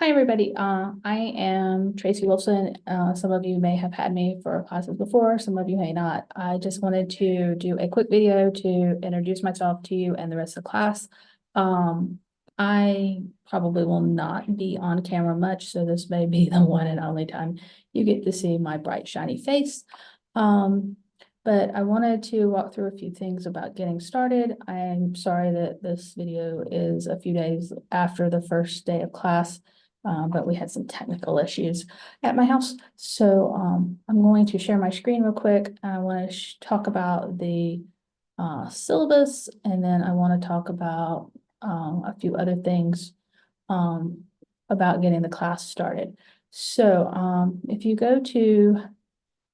Hi, everybody. I am Tracy Wilson. Some of you may have had me for classes before, some of you may not. I just wanted to do a quick video to introduce myself to you and the rest of the class. I probably will not be on camera much, so this may be the one and only time you get to see my bright, shiny face. But I wanted to walk through a few things about getting started. I'm sorry that this video is a few days after the first day of class. But we had some technical issues at my house. So I'm going to share my screen real quick. I want to talk about the syllabus, and then I want to talk about a few other things about getting the class started. So if you go to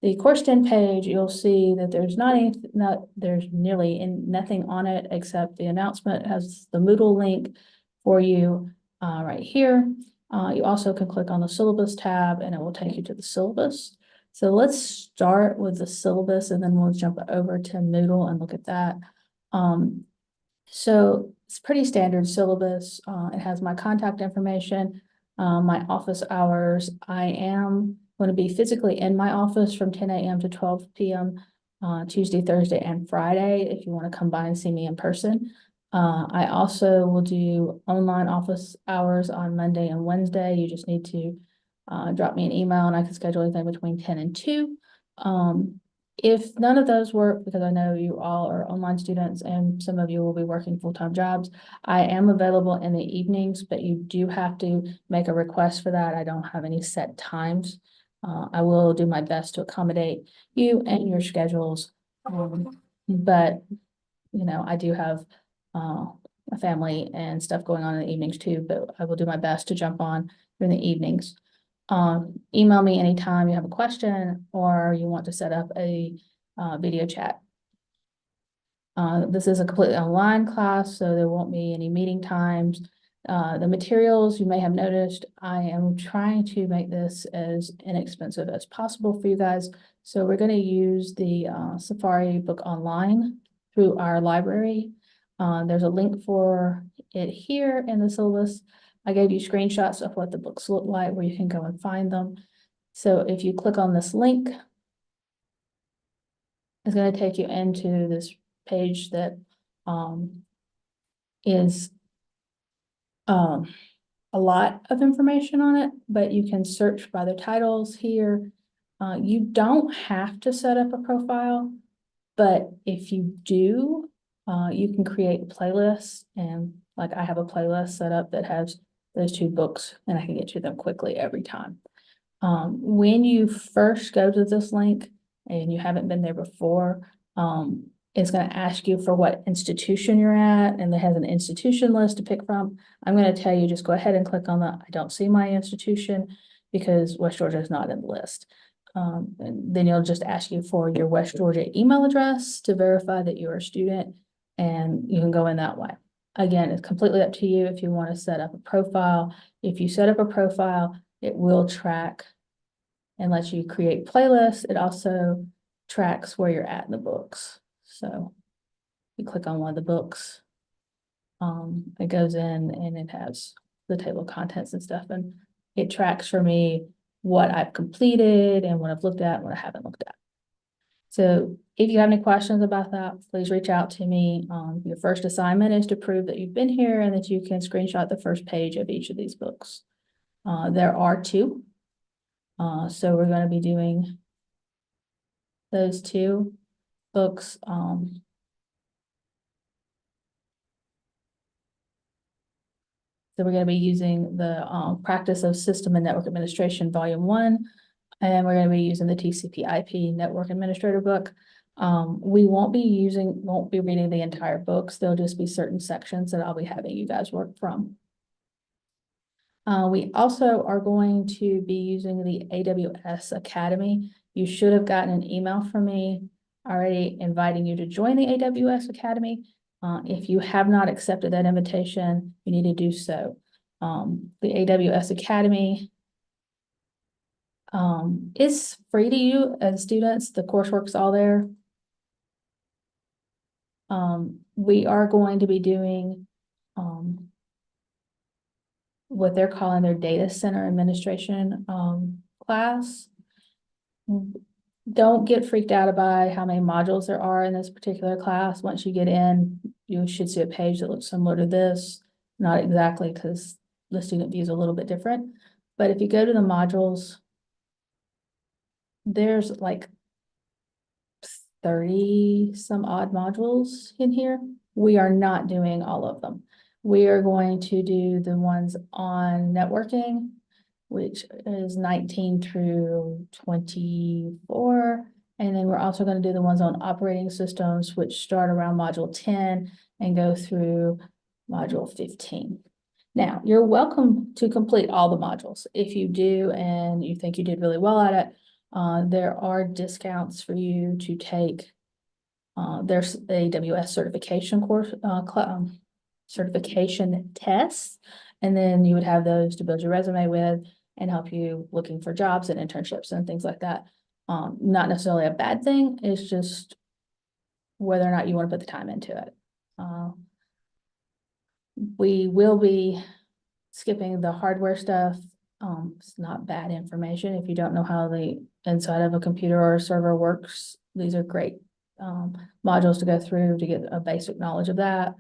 the course 10 page, you'll see that there's nearly nothing on it except the announcement. It has the Moodle link for you right here. You also can click on the syllabus tab and it will take you to the syllabus. So let's start with the syllabus and then we'll jump over to Moodle and look at that. So it's pretty standard syllabus. It has my contact information, my office hours. I am going to be physically in my office from 10 a.m. to 12 p.m. Tuesday, Thursday, and Friday if you want to come by and see me in person. I also will do online office hours on Monday and Wednesday. You just need to drop me an email and I can schedule anything between 10 and 2. If none of those work, because I know you all are online students and some of you will be working full-time jobs, I am available in the evenings, but you do have to make a request for that. I don't have any set times. I will do my best to accommodate you and your schedules. But, I do have a family and stuff going on in the evenings too, but I will do my best to jump on during the evenings. Email me anytime you have a question or you want to set up a video chat. This is a completely online class, so there won't be any meeting times. The materials you may have noticed, I am trying to make this as inexpensive as possible for you guys. So we're going to use the Safari Book Online through our library. There's a link for it here in the syllabus. I gave you screenshots of what the books look like where you can go and find them. So if you click on this link, it's going to take you into this page that is a lot of information on it, but you can search by the titles here. You don't have to set up a profile, but if you do, you can create playlists, and like I have a playlist set up that has those two books and I can get to them quickly every time. When you first go to this link and you haven't been there before, it's going to ask you for what institution you're at, and it has an institution list to pick from. I'm going to tell you, just go ahead and click on the I don't see my institution because West Georgia is not in the list. And then you'll just ask you for your West Georgia email address to verify that you're a student, and you can go in that way. Again, it's completely up to you if you want to set up a profile. If you set up a profile, it will track and lets you create playlists. It also tracks where you're at in the books. So you click on one of the books, it goes in and it has the table of contents and stuff, and it tracks for me what I've completed and what I've looked at and what I haven't looked at. So if you have any questions about that, please reach out to me. Your first assignment is to prove that you've been here and that you can screenshot the first page of each of these books. There are two. So we're going to be doing those two books. So we're going to be using the Practice of System and Network Administration, Volume 1, and we're going to be using the TCP/IP Network Administrator book. We won't be reading the entire books. There'll just be certain sections that I'll be having you guys work from. We also are going to be using the AWS Academy. You should have gotten an email from me already inviting you to join the AWS Academy. If you have not accepted that invitation, you need to do so. The AWS Academy is free to you as students. The coursework's all there. We are going to be doing what they're calling their data center administration, class. Don't get freaked out by how many modules there are in this particular class. Once you get in, you should see a page that looks similar to this. Not exactly, because the student view is a little bit different. But if you go to the modules, there's like 30 some odd modules in here. We are not doing all of them. We are going to do the ones on networking, which is 19 through 24. And then we're also going to do the ones on operating systems, which start around module 10 and go through module 15. Now, you're welcome to complete all the modules. If you do and you think you did really well at it, there are discounts for you to take. There's AWS certification course, certification tests, and then you would have those to build your resume with and help you looking for jobs and internships and things like that. Not necessarily a bad thing, it's just whether or not you want to put the time into it. We will be skipping the hardware stuff. It's not bad information. If you don't know how the inside of a computer or a server works, these are great modules to go through to get a basic knowledge of that.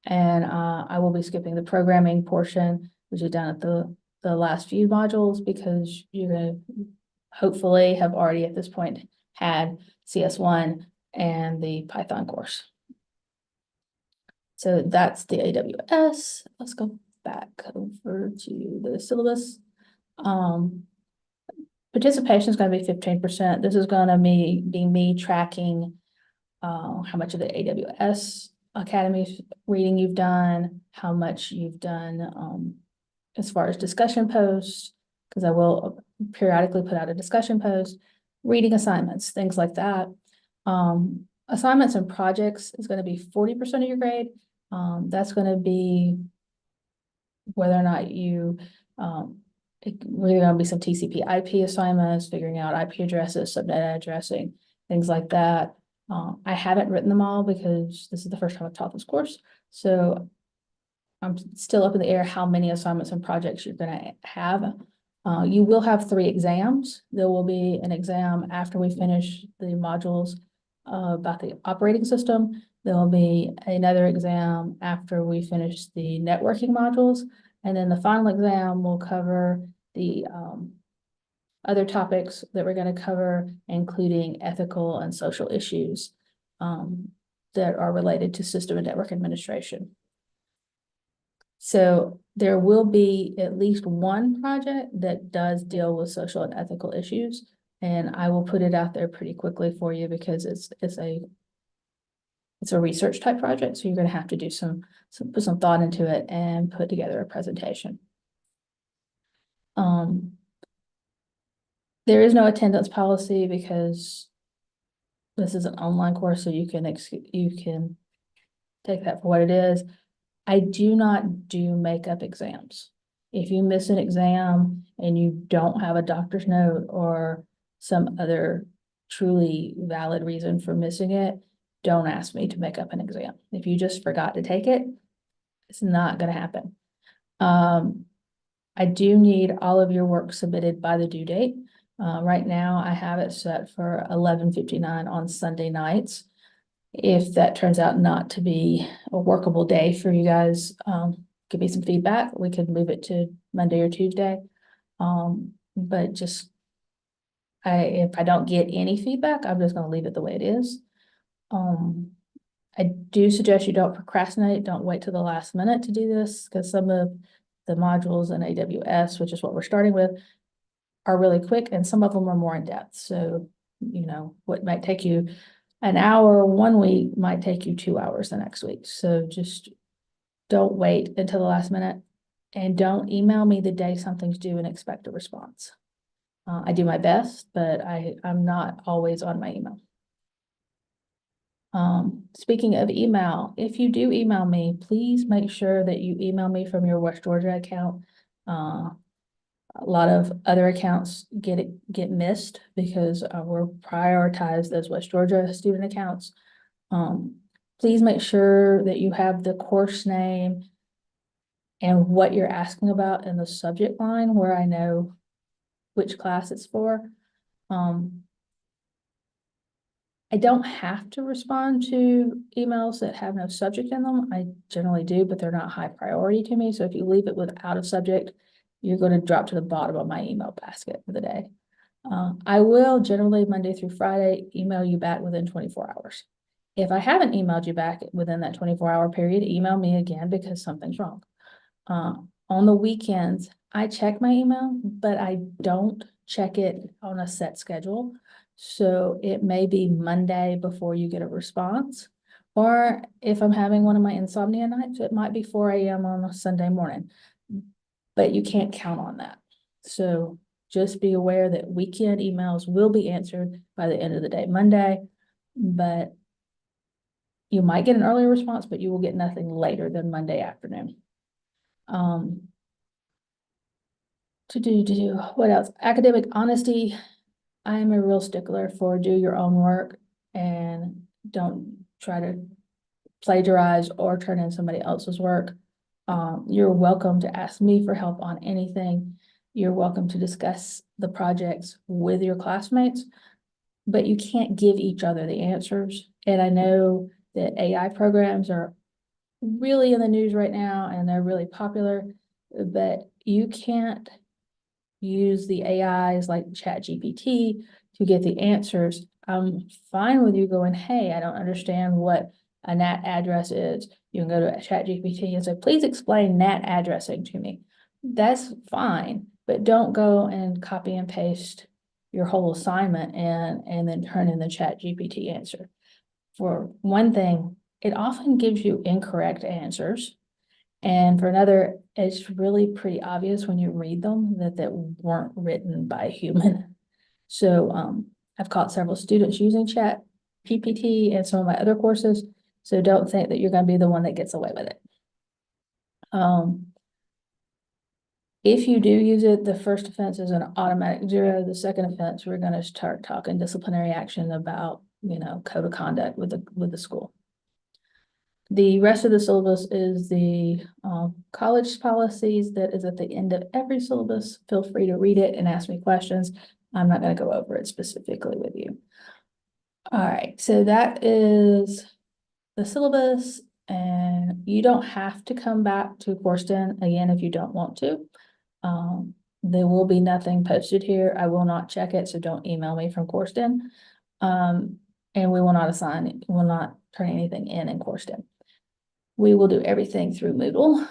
And I will be skipping the programming portion, which is down at the last few modules, because you're gonna hopefully have already at this point had CS1 and the Python course. So that's the AWS. Let's go back over to the syllabus. Participation is going to be 15%. This is going to be me tracking how much of the AWS Academy reading you've done, how much you've done as far as discussion posts, because I will periodically put out a discussion post, reading assignments, things like that. Assignments and projects is going to be 40% of your grade. That's going to be whether or not you, really going to be some TCP IP assignments, figuring out IP addresses, subnet addressing, things like that. I haven't written them all because this is the first time I've taught this course. So I'm still up in the air how many assignments and projects you're going to have. You will have 3 exams. There will be an exam after we finish the modules about the operating system. There will be another exam after we finish the networking modules. And then the final exam will cover the other topics that we're going to cover, including ethical and social issues that are related to system and network administration. So there will be at least one project that does deal with social and ethical issues, and I will put it out there pretty quickly for you because it's a research type project, so you're going to have to do put some thought into it and put together a presentation. There is no attendance policy because this is an online course, so you can take that for what it is. I do not do makeup exams. If you miss an exam and you don't have a doctor's note or some other truly valid reason for missing it, don't ask me to make up an exam. If you just forgot to take it, it's not going to happen. I do need all of your work submitted by the due date. Right now, I have it set for 11:59 on Sunday nights. If that turns out not to be a workable day for you guys, give me some feedback. We could move it to Monday or Tuesday. But just, if I don't get any feedback, I'm just gonna leave it the way it is. I do suggest you don't procrastinate. Don't wait till the last minute to do this, because some of the modules in AWS, which is what we're starting with, are really quick and some of them are more in depth. So, what might take you an hour one week might take you 2 hours the next week. So just don't wait until the last minute, and don't email me the day something's due and expect a response. I do my best, but I'm not always on my email. Speaking of email, if you do email me, please make sure that you email me from your West Georgia account. A lot of other accounts get missed because we're prioritized those West Georgia student accounts. Please make sure that you have the course name and what you're asking about in the subject line where I know which class it's for. I don't have to respond to emails that have no subject in them. I generally do, but they're not high priority to me. So if you leave it without a subject, you're going to drop to the bottom of my email basket for the day. I will generally Monday through Friday email you back within 24 hours. If I haven't emailed you back within that 24-hour period, email me again because something's wrong. On the weekends, I check my email, but I don't check it on a set schedule. So it may be Monday before you get a response. Or if I'm having one of my insomnia nights, it might be 4 a.m. on a Sunday morning. But you can't count on that. So just be aware that weekend emails will be answered by the end of the day, Monday. But you might get an earlier response, but you will get nothing later than Monday afternoon. What else? Academic honesty. I'm a real stickler for do your own work and don't try to plagiarize or turn in somebody else's work. You're welcome to ask me for help on anything. You're welcome to discuss the projects with your classmates, but you can't give each other the answers. And I know that AI programs are really in the news right now and they're really popular, but you can't use the AIs like ChatGPT to get the answers. I'm fine with you going, hey, I don't understand what a NAT address is. You can go to ChatGPT and say, please explain NAT addressing to me. That's fine, but don't go and copy and paste your whole assignment and then turn in the ChatGPT answer. For one thing, it often gives you incorrect answers. And for another, it's really pretty obvious when you read them that weren't written by a human. So I've caught several students using ChatGPT in some of my other courses. So don't think that you're going to be the one that gets away with it. If you do use it, the first offense is an automatic 0. The second offense, we're going to start talking disciplinary action about, code of conduct with the school. The rest of the syllabus is the college policies that is at the end of every syllabus. Feel free to read it and ask me questions. I'm not going to go over it specifically with you. All right, so that is the syllabus, and you don't have to come back to Courseden again if you don't want to. There will be nothing posted here. I will not check it, so don't email me from Courseden. And we will not turn anything in Courseden. We will do everything through Moodle.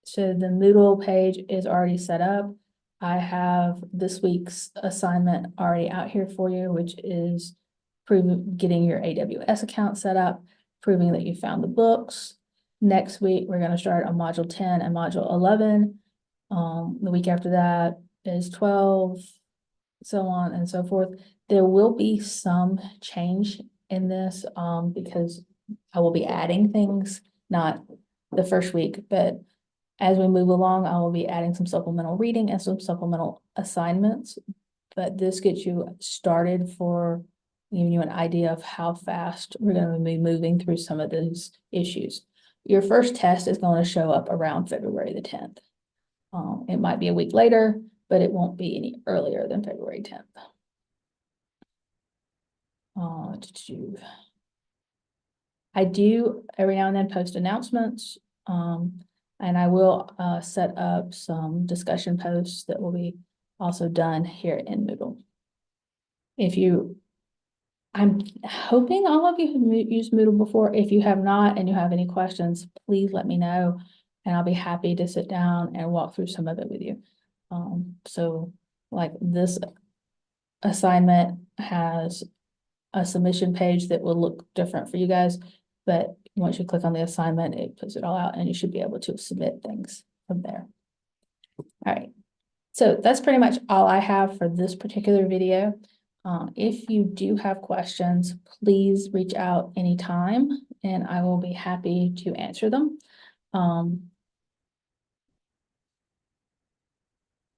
So the Moodle page is already set up. I have this week's assignment already out here for you, which is getting your AWS account set up, proving that you found the books. Next week, we're going to start on module 10 and module 11. The week after that is 12, so on and so forth. There will be some change in this because I will be adding things, not the first week, but as we move along, I will be adding some supplemental reading and some supplemental assignments. But this gets you started for giving you an idea of how fast we're going to be moving through some of these issues. Your first test is going to show up around February the 10th. It might be a week later, but it won't be any earlier than February 10th. I do every now and then post announcements, and I will set up some discussion posts that will be also done here in Moodle. I'm hoping all of you have used Moodle before. If you have not and you have any questions, please let me know, and I'll be happy to sit down and walk through some of it with you. So like this assignment has a submission page that will look different for you guys, but once you click on the assignment, it puts it all out and you should be able to submit things from there. All right, so that's pretty much all I have for this particular video. If you do have questions, please reach out anytime and I will be happy to answer them.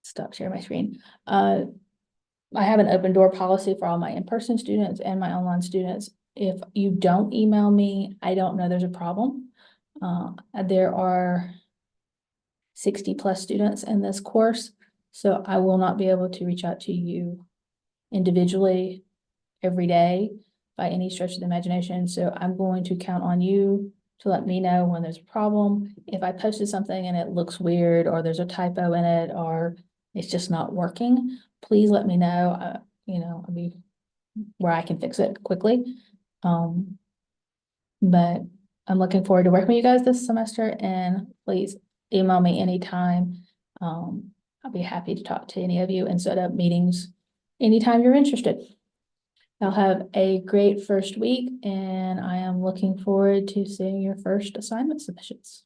Stop sharing my screen. I have an open door policy for all my in-person students and my online students. If you don't email me, I don't know there's a problem. 60+ students in this course. So I will not be able to reach out to you individually every day by any stretch of the imagination. So I'm going to count on you to let me know when there's a problem. If I posted something and it looks weird, or there's a typo in it, or it's just not working, please let me know. I'll be where I can fix it quickly. But I'm looking forward to working with you guys this semester, and please email me anytime. I'll be happy to talk to any of you and set up meetings anytime you're interested. I'll have a great first week, and I am looking forward to seeing your first assignment submissions.